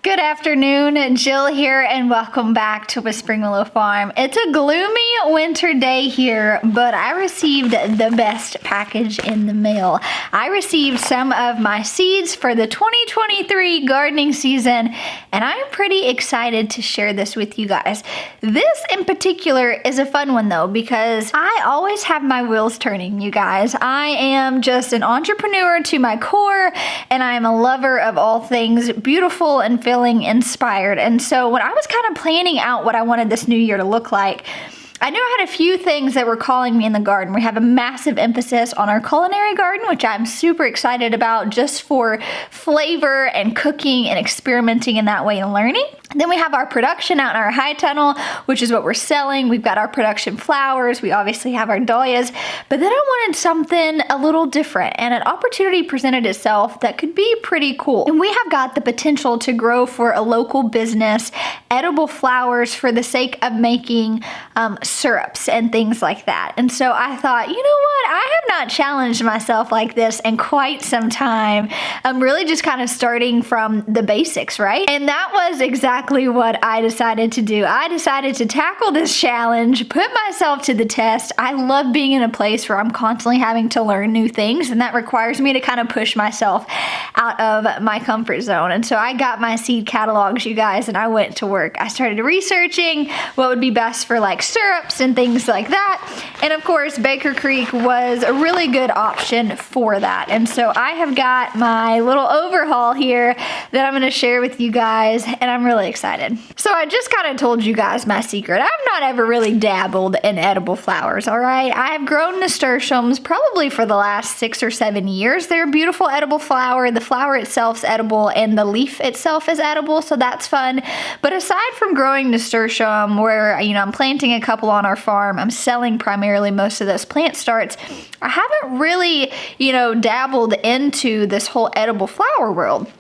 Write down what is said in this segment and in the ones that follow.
Good afternoon, Jill here, and welcome back to Whispering Willow Farm. It's a gloomy winter day here, but I received the best package in the mail. I received some of my seeds for the 2023 gardening season, and I am pretty excited to share this with you guys. This in particular is a fun one though, because I always have my wheels turning, you guys. I am just an entrepreneur to my core, and I am a lover of all things beautiful and feeling inspired. And so when I was kind of planning out what I wanted this new year to look like, I knew I had a few things that were calling me in the garden. We have a massive emphasis on our culinary garden, which I'm super excited about just for flavor and cooking and experimenting in that way and learning. Then we have our production out in our high tunnel, which is what we're selling. We've got our production flowers. We obviously have our dahlias, but then I wanted something a little different, and an opportunity presented itself that could be pretty cool. And we have got the potential to grow for a local business edible flowers for the sake of making syrups and things like that. And so I thought, you know what? I have not challenged myself like this in quite some time. I'm really just kind of starting from the basics, right? And that was exactly what I decided to do. I decided to tackle this challenge, put myself to the test. I love being in a place where I'm constantly having to learn new things, and that requires me to kind of push myself out of my comfort zone. And so I got my seed catalogs, you guys, and I went to work. I started researching what would be best for like syrups and things like that. And of course, Baker Creek was a really good option for that. And so I have got my little overhaul here that I'm going to share with you guys, and I'm really excited. So I just kind of told you guys my secret. I've not ever really dabbled in edible flowers, all right? I have grown nasturtiums probably for the last 6 or 7 years. They're a beautiful edible flower. The flower itself is edible and the leaf itself is edible, so that's fun. But aside from growing nasturtium, where I'm planting a couple on our farm, I'm selling primarily most of those plant starts, I haven't really, dabbled into this whole edible flower world.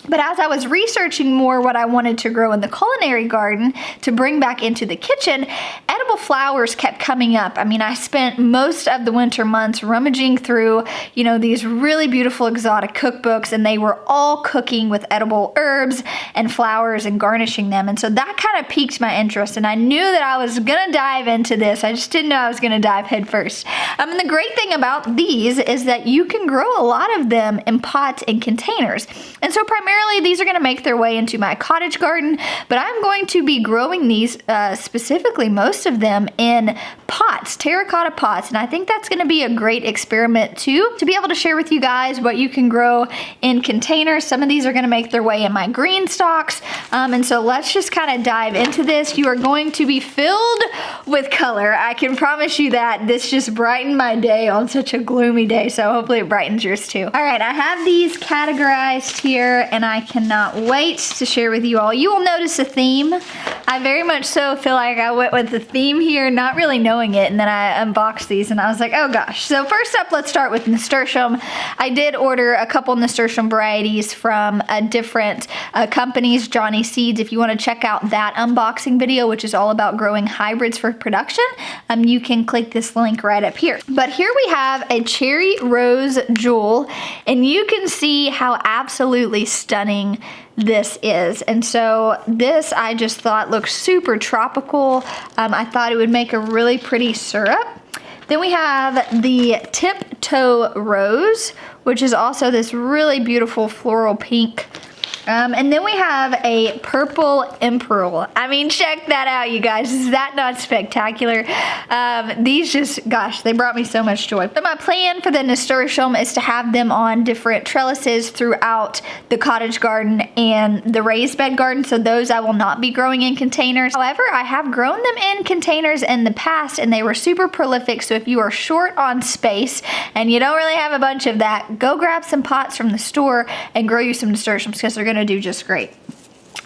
But as I was researching more what I wanted to grow in the culinary garden to bring back into the kitchen, edible flowers kept coming up. I mean, I spent most of the winter months rummaging through, these really beautiful exotic cookbooks, and they were all cooking with edible herbs and flowers and garnishing them. And so that kind of piqued my interest, and I knew that I was gonna dive into this. I just didn't know I was gonna dive head first. And the great thing about these is that you can grow a lot of them in pots and containers. And so primarily these are going to make their way into my cottage garden, but I'm going to be growing these specifically, most of them in pots, terracotta pots, and I think that's going to be a great experiment too, to be able to share with you guys what you can grow in containers. Some of these are going to make their way in my green stalks, and so let's just kind of dive into this. You are going to be filled with color. I can promise you that. This just brightened my day on such a gloomy day, so hopefully it brightens yours too. All right, I have these categorized here, and I cannot wait to share with you all. You will notice a theme. I very much so feel like I went with the theme here, not really knowing it, and then I unboxed these and I was like, oh gosh. So first up, let's start with nasturtium. I did order a couple nasturtium varieties from different companies, Johnny Seeds. If you want to check out that unboxing video, which is all about growing hybrids for production, you can click this link right up here. But here we have a cherry rose jewel, and you can see how absolutely stunning this is. And so this I just thought looked super tropical. I thought it would make a really pretty syrup. Then we have the tiptoe rose, which is also this really beautiful floral pink. And then we have a purple emperor. I mean, check that out, you guys. Is that not spectacular? These just, gosh, they brought me so much joy. But my plan for the nasturtium is to have them on different trellises throughout the cottage garden and the raised bed garden. So those I will not be growing in containers. However, I have grown them in containers in the past, and they were super prolific. So if you are short on space and you don't really have a bunch of that, go grab some pots from the store and grow you some nasturtiums, because they're going to do just great.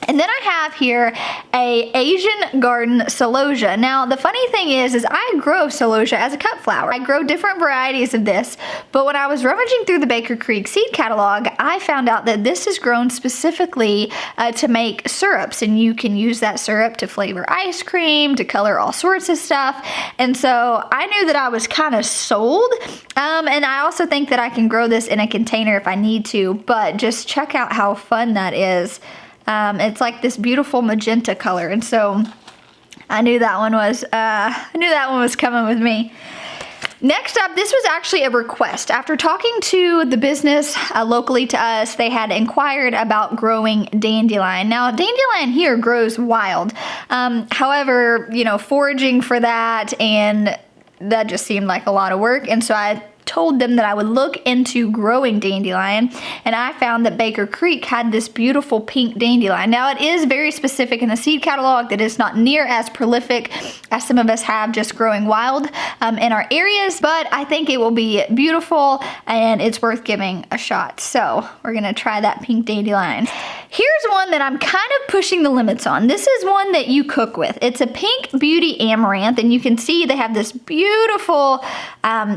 And then I have here a Asian garden Celosia. Now the funny thing is I grow Celosia as a cut flower. I grow different varieties of this, but when I was rummaging through the Baker Creek seed catalog, I found out that this is grown specifically to make syrups, and you can use that syrup to flavor ice cream, to color all sorts of stuff. And so I knew that I was kind of sold, and I also think that I can grow this in a container if I need to, but just check out how fun that is. It's like this beautiful magenta color, and so I knew that one was coming with me. Next up, this was actually a request. After talking to the business locally to us, they had inquired about growing dandelion. Now, dandelion here grows wild. However, you know, foraging for that, and that just seemed like a lot of work, and so I told them that I would look into growing dandelion, and I found that Baker Creek had this beautiful pink dandelion. Now, it is very specific in the seed catalog that it's not near as prolific as some of us have just growing wild in our areas, but I think it will be beautiful and it's worth giving a shot. So we're gonna try that pink dandelion. Here's one that I'm kind of pushing the limits on. This is one that you cook with. It's a pink beauty amaranth, and you can see they have this beautiful,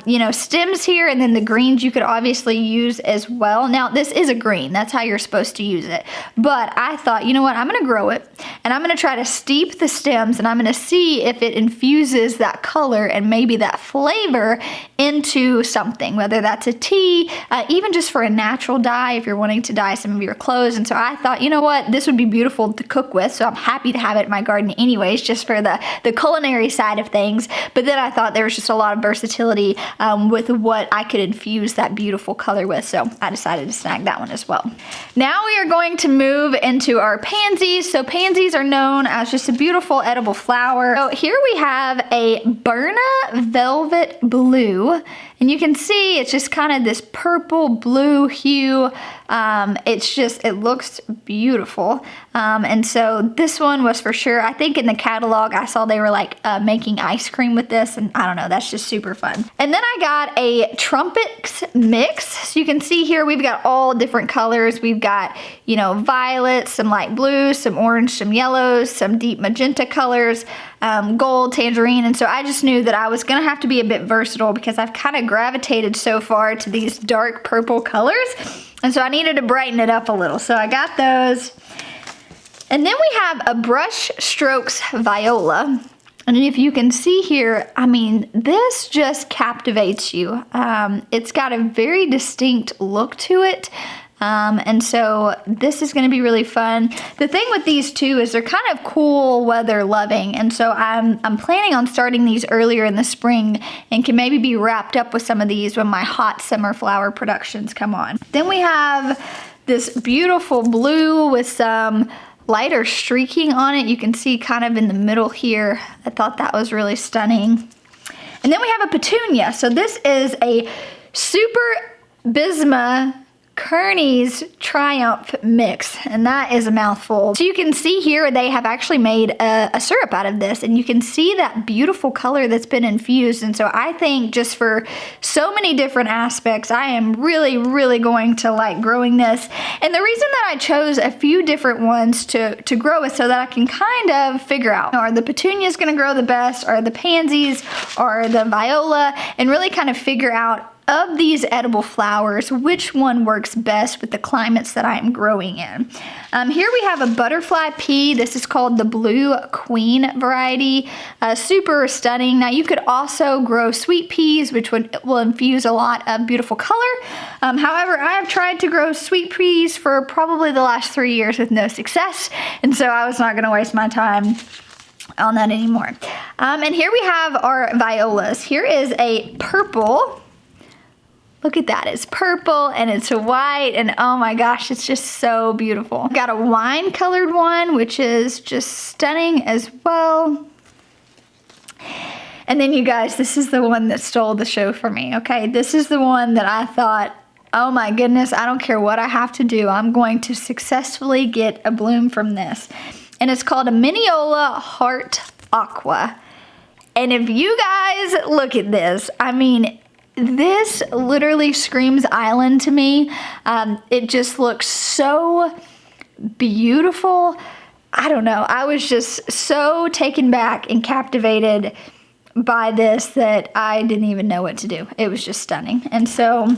you know, stems here, and then the greens you could obviously use as well. Now, this is a green. That's how you're supposed to use it. But I thought, you know what? I'm going to grow it, and I'm going to try to steep the stems, and I'm going to see if it infuses that color and maybe that flavor into something, whether that's a tea, even just for a natural dye if you're wanting to dye some of your clothes. And so I thought, you know what? This would be beautiful to cook with, so I'm happy to have it in my garden anyways, just for the culinary side of things. But then I thought there was just a lot of versatility with what I could infuse that beautiful color with, so I decided to snag that one as well. Now we are going to move into our pansies. So pansies are known as just a beautiful edible flower. So here we have a Burna Velvet Blue, and you can see it's just kind of this purple blue hue. It looks beautiful. And so this one was for sure, I think in the catalog I saw they were like making ice cream with this, and I don't know, that's just super fun. And then I got a trumpets mix. So you can see here we've got all different colors. We've got, you know, violet, some light blue, some orange, some yellows, some deep magenta colors, gold, tangerine. And so I just knew that I was gonna have to be a bit versatile because I've kind of gravitated so far to these dark purple colors. And so I needed to brighten it up a little. So I got those. And then we have a Brush Strokes Viola. And if you can see here, I mean, this just captivates you. It's got a very distinct look to it. And so this is gonna be really fun. The thing with these two is they're kind of cool weather loving. And so I'm planning on starting these earlier in the spring and can maybe be wrapped up with some of these when my hot summer flower productions come on. Then we have this beautiful blue with some lighter streaking on it. You can see kind of in the middle here. I thought that was really stunning. And then we have a Petunia. So this is a Super Bisma Kearney's Triumph mix, and that is a mouthful. So you can see here they have actually made a syrup out of this, and you can see that beautiful color that's been infused. And so I think just for so many different aspects, I am really, really going to like growing this. And the reason that I chose a few different ones to grow is so that I can kind of figure out, are the petunias gonna grow the best, are the pansies, are the viola, and really kind of figure out of these edible flowers, which one works best with the climates that I'm growing in. Here we have a butterfly pea. This is called the Blue Queen variety. Super stunning. Now you could also grow sweet peas, which will infuse a lot of beautiful color. However, I have tried to grow sweet peas for probably the last 3 years with no success, and so I was not gonna waste my time on that anymore. And here we have our violas. Here is a purple. Look at that, it's purple and it's white, and oh my gosh, it's just so beautiful. Got a wine colored one, which is just stunning as well. And then you guys, this is the one that stole the show for me, okay? This is the one that I thought, oh my goodness, I don't care what I have to do, I'm going to successfully get a bloom from this. And it's called a Mineola Heart Aqua. And if you guys look at this, I mean, this literally screams island to me. It just looks so beautiful. I don't know. I was just so taken back and captivated by this that I didn't even know what to do. It was just stunning. And so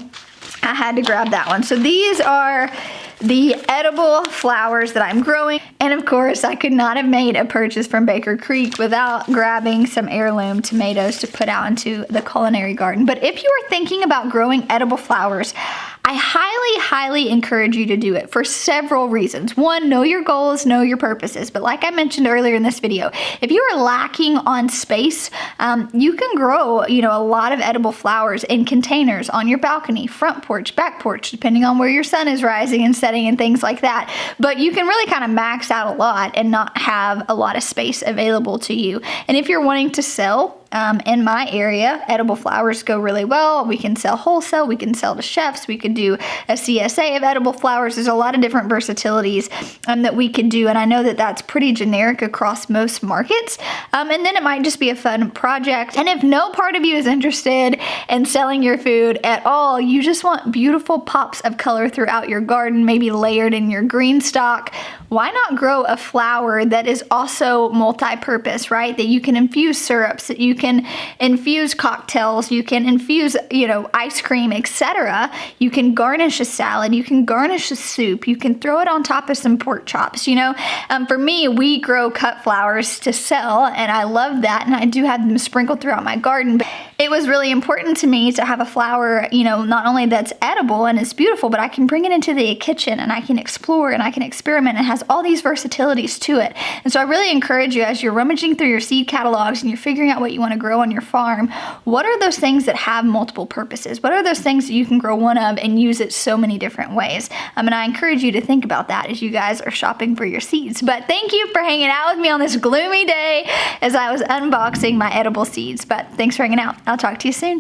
I had to grab that one. So these are the edible flowers that I'm growing. And of course, I could not have made a purchase from Baker Creek without grabbing some heirloom tomatoes to put out into the culinary garden. But if you are thinking about growing edible flowers, I highly encourage you to do it for several reasons. One, know your goals, know your purposes. But like I mentioned earlier in this video, if you are lacking on space, you can grow, a lot of edible flowers in containers on your balcony, front porch, back porch, depending on where your sun is rising and setting and things like that. But you can really kind of max out a lot and not have a lot of space available to you. And if you're wanting to sell, in my area, edible flowers go really well. We can sell wholesale, we can sell to chefs, we could do a CSA of edible flowers. There's a lot of different versatilities that we could do, and I know that that's pretty generic across most markets. And then it might just be a fun project. And if no part of you is interested in selling your food at all, you just want beautiful pops of color throughout your garden, maybe layered in your green stock, why not grow a flower that is also multi-purpose, right? That you can infuse syrups, that you can infuse cocktails, you can infuse, ice cream, etc. You can garnish a salad, you can garnish a soup, you can throw it on top of some pork chops, For me, we grow cut flowers to sell, and I love that, and I do have them sprinkled throughout my garden. But it was really important to me to have a flower, not only that's edible and is beautiful, but I can bring it into the kitchen and I can explore and I can experiment. It has all these versatilities to it. And so I really encourage you, as you're rummaging through your seed catalogs and you're figuring out what you want to grow on your farm, what are those things that have multiple purposes? What are those things that you can grow one of and use it so many different ways? And I encourage you to think about that as you guys are shopping for your seeds. But thank you for hanging out with me on this gloomy day as I was unboxing my edible seeds. But thanks for hanging out. I'll talk to you soon.